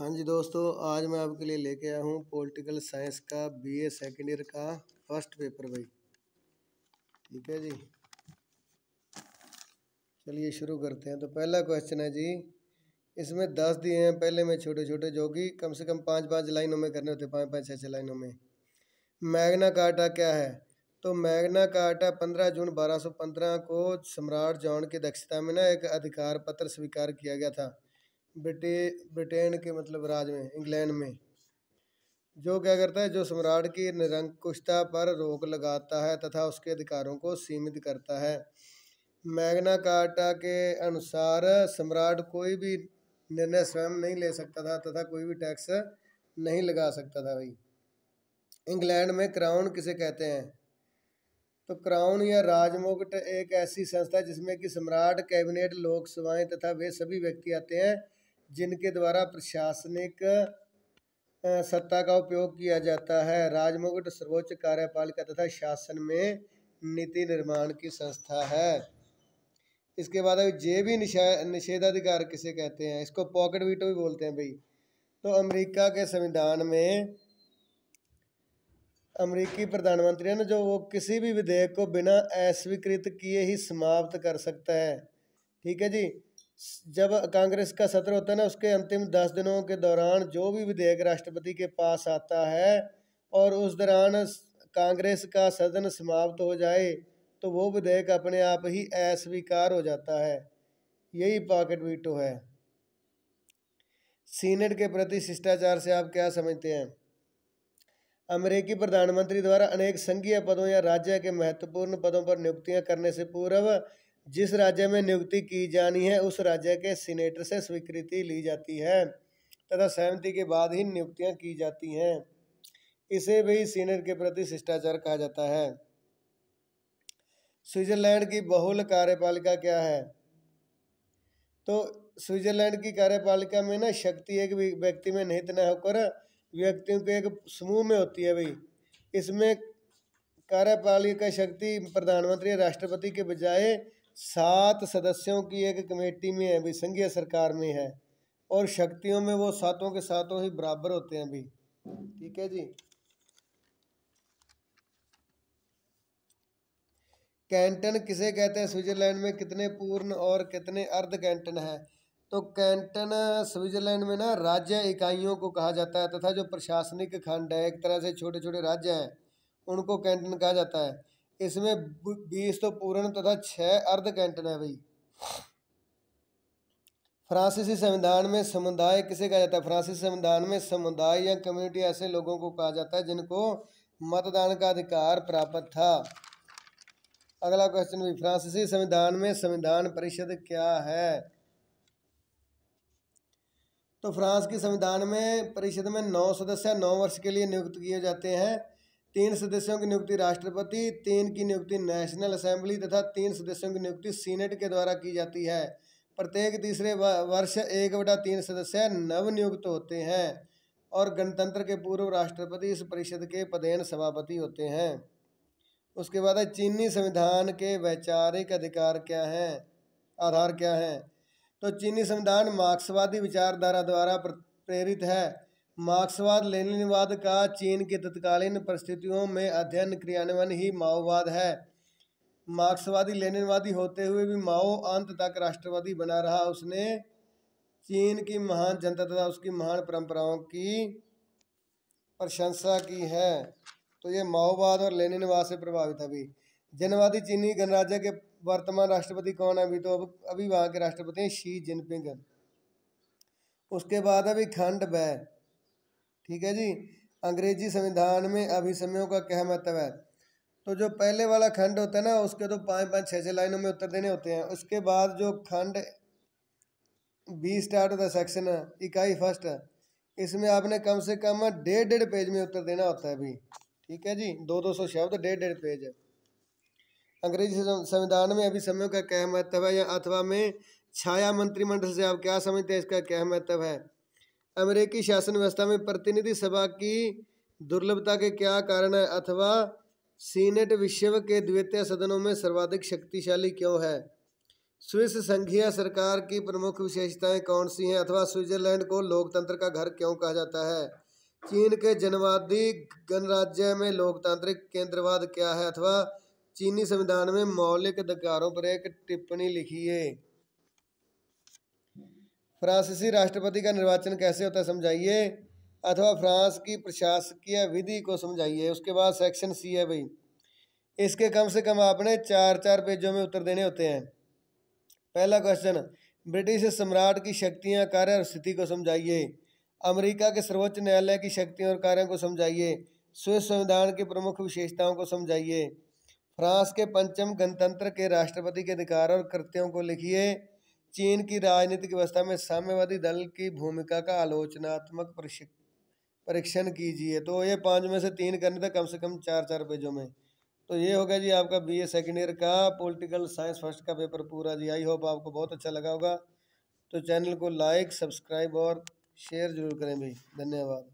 हाँ जी दोस्तों, आज मैं आपके लिए लेके आया हूँ पॉलिटिकल साइंस का बीए सेकेंड ईयर का फर्स्ट पेपर भाई। ठीक है जी, चलिए शुरू करते हैं। तो पहला क्वेश्चन है जी, इसमें 10 दिए हैं पहले में छोटे छोटे, जो कि कम से कम 5-5 लाइनों में करने होते हैं, 5-5 6-6 लाइनों में। मैग्ना कार्टा क्या है? तो मैग्ना कार्टा 15 जून 1215 को सम्राट जॉन की अध्यक्षता में एक अधिकार पत्र स्वीकार किया गया था ब्रिटेन के मतलब राज में, इंग्लैंड में। जो क्या करता है, जो सम्राट की निरंकुशता पर रोक लगाता है तथा उसके अधिकारों को सीमित करता है। मैग्ना कार्टा के अनुसार सम्राट कोई भी निर्णय स्वयं नहीं ले सकता था तथा कोई भी टैक्स नहीं लगा सकता था भाई। इंग्लैंड में क्राउन किसे कहते हैं? तो क्राउन या राजमुकुट एक ऐसी संस्था है जिसमें कि सम्राट, कैबिनेट, लोकसभाएं तथा वे सभी व्यक्ति आते हैं जिनके द्वारा प्रशासनिक सत्ता का उपयोग किया जाता है। राजमुकुट सर्वोच्च कार्यपालिका तथा शासन में नीति निर्माण की संस्था है। इसके बाद अभी जेबी निषेधाधिकार किसे कहते हैं? इसको पॉकेट वीटो भी बोलते हैं भाई। तो अमेरिका के संविधान में अमेरिकी प्रधानमंत्री है ना, जो वो किसी भी विधेयक को बिना अस्वीकृत किए ही समाप्त कर सकता है। ठीक है जी। जब कांग्रेस का सत्र होता है ना, उसके अंतिम 10 दिनों के दौरान जो भी विधेयक राष्ट्रपति के पास आता है और उस दौरान कांग्रेस का सदन समाप्त हो जाए तो वो विधेयक अपने आप ही अस्वीकार हो जाता है। यही पॉकेट वीटो है। सीनेट के प्रति शिष्टाचार से आप क्या समझते हैं? अमेरिकी प्रधानमंत्री द्वारा अनेक संघीय पदों या राज्य के महत्वपूर्ण पदों पर नियुक्तियां करने से पूर्व जिस राज्य में नियुक्ति की जानी है उस राज्य के सीनेटर से स्वीकृति ली जाती है तथा सहमति के बाद ही नियुक्तियां की जाती हैं। इसे भी सीनेट के प्रति शिष्टाचार कहा जाता है। स्विट्जरलैंड की बहुल कार्यपालिका क्या है? तो स्विट्जरलैंड की कार्यपालिका में ना शक्ति एक व्यक्ति में निहित न होकर व्यक्तियों के एक समूह में होती है भाई। इसमें कार्यपालिका शक्ति प्रधानमंत्री राष्ट्रपति के बजाय 7 सदस्यों की एक कमेटी में है भाई, संघीय सरकार में है। और शक्तियों में वो सातों के सातों ही बराबर होते हैं भाई। ठीक है जी। कैंटन किसे कहते हैं? स्विट्जरलैंड में कितने पूर्ण और कितने अर्ध कैंटन है? तो कैंटन स्विट्जरलैंड में ना राज्य इकाइयों को कहा जाता है तथा जो प्रशासनिक खंड है, एक तरह से छोटे छोटे राज्य हैं, उनको कैंटन कहा जाता है। इसमें 20 तो पूर्ण तथा 6 अर्ध कैंटन है भाई। फ्रांसीसी संविधान में समुदाय किसे कहा जाता है? फ्रांसीसी संविधान में समुदाय या कम्युनिटी ऐसे लोगों को कहा जाता है जिनको मतदान का अधिकार प्राप्त था। अगला क्वेश्चन भी, फ्रांसीसी संविधान में संविधान परिषद क्या है? तो फ्रांस की संविधान में परिषद में 9 सदस्य 9 वर्ष के लिए नियुक्त किए जाते हैं। 3 सदस्यों की नियुक्ति राष्ट्रपति, 3 की नियुक्ति नेशनल असेंबली तथा 3 सदस्यों की नियुक्ति सीनेट के द्वारा की जाती है। प्रत्येक तीसरे वर्ष 1/3 सदस्य नवनियुक्त होते हैं और गणतंत्र के पूर्व राष्ट्रपति इस परिषद के पदेन सभापति होते हैं। उसके बाद चीनी संविधान के वैचारिक अधिकार क्या हैं, आधार क्या हैं? तो चीनी संविधान मार्क्सवादी विचारधारा द्वारा प्रेरित है। मार्क्सवाद लेनिनवाद का चीन की तत्कालीन परिस्थितियों में अध्ययन क्रियान्वयन ही माओवाद है। मार्क्सवादी लेनिनवादी होते हुए भी माओ अंत तक राष्ट्रवादी बना रहा। उसने चीन की महान जनता तथा उसकी महान परंपराओं की प्रशंसा की है। तो ये माओवाद और लेनिनवाद से प्रभावित है अभी। जनवादी चीनी गणराज्य के वर्तमान राष्ट्रपति कौन है? अभी तो अभी वहाँ के राष्ट्रपति हैं शी जिनपिंग। उसके बाद अभी खंड ब, ठीक है जी। अंग्रेजी संविधान में अभिसमयों का क्या महत्व है? तो जो पहले वाला खंड होता है ना, उसके तो 5-5 6-6 लाइनों में उत्तर देने होते हैं। उसके बाद जो खंड बी स्टार्ट होता है, सेक्शन इकाई फर्स्ट, इसमें आपने कम से कम 1.5 पेज में उत्तर देना होता है अभी। ठीक है जी, 200 शब्द 1.5 पेज है। अंग्रेजी संविधान में अभिसमयों का क्या महत्व है, या अथवा में छाया मंत्रिमंडल से आप क्या समझते हैं, इसका क्या महत्व है? अमेरिकी शासन व्यवस्था में प्रतिनिधि सभा की दुर्लभता के क्या कारण है, अथवा सीनेट विश्व के द्वितीय सदनों में सर्वाधिक शक्तिशाली क्यों है? स्विस संघीय सरकार की प्रमुख विशेषताएं कौन सी हैं, अथवा स्विट्जरलैंड को लोकतंत्र का घर क्यों कहा जाता है? चीन के जनवादी गणराज्य में लोकतांत्रिक केंद्रवाद क्या है, अथवा चीनी संविधान में मौलिक अधिकारों पर एक टिप्पणी लिखिए। फ्रांसीसी राष्ट्रपति का निर्वाचन कैसे होता है समझाइए, अथवा फ्रांस की प्रशासकीय विधि को समझाइए। उसके बाद सेक्शन सी है भाई, इसके कम से कम आपने 4-4 पेजों में उत्तर देने होते हैं। पहला क्वेश्चन, ब्रिटिश सम्राट की शक्तियां, कार्य और स्थिति को समझाइए। अमेरिका के सर्वोच्च न्यायालय की शक्तियों और कार्यों को समझाइए। स्विस संविधान की प्रमुख विशेषताओं को समझाइए। फ्रांस के पंचम गणतंत्र के राष्ट्रपति के अधिकार और कृत्यों को लिखिए। चीन की राजनीतिक व्यवस्था में साम्यवादी दल की भूमिका का आलोचनात्मक परीक्षण कीजिए। तो ये 5 में से 3 करने थे, कम से कम 4-4 पेजों में। तो ये हो गया जी आपका BA सेकेंड ईयर का पॉलिटिकल साइंस फर्स्ट का पेपर पूरा जी। आई होप आपको बहुत अच्छा लगा होगा। तो चैनल को लाइक, सब्सक्राइब और शेयर जरूर करें भाई। धन्यवाद।